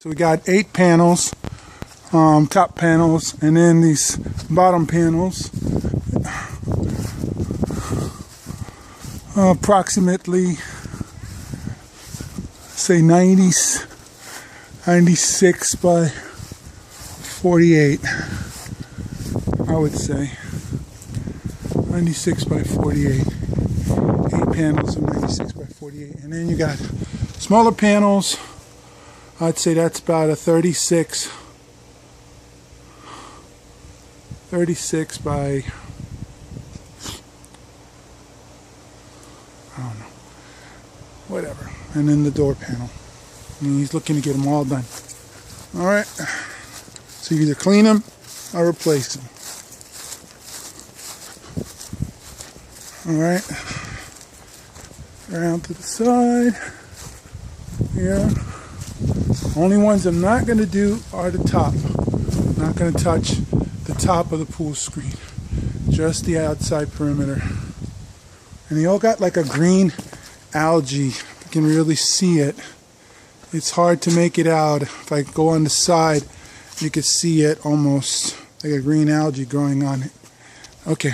So we got 8 panels, top panels, and then these bottom panels. Approximately, say 96 by 48, I would say. 96 by 48. 8 panels of 96 by 48. And then you got smaller panels. I'd say that's about a 36 by, I don't know, whatever. And then the door panel. And he's looking to get them all done. Alright, so you either clean them or replace them. Alright, around to the side here. Only ones I'm not going to do are the top. I'm not going to touch the top of the pool screen. Just the outside perimeter. And they all got like a green algae. You can really see it. It's hard to make it out. If I go on the side, you can see it almost like a green algae growing on it. Okay.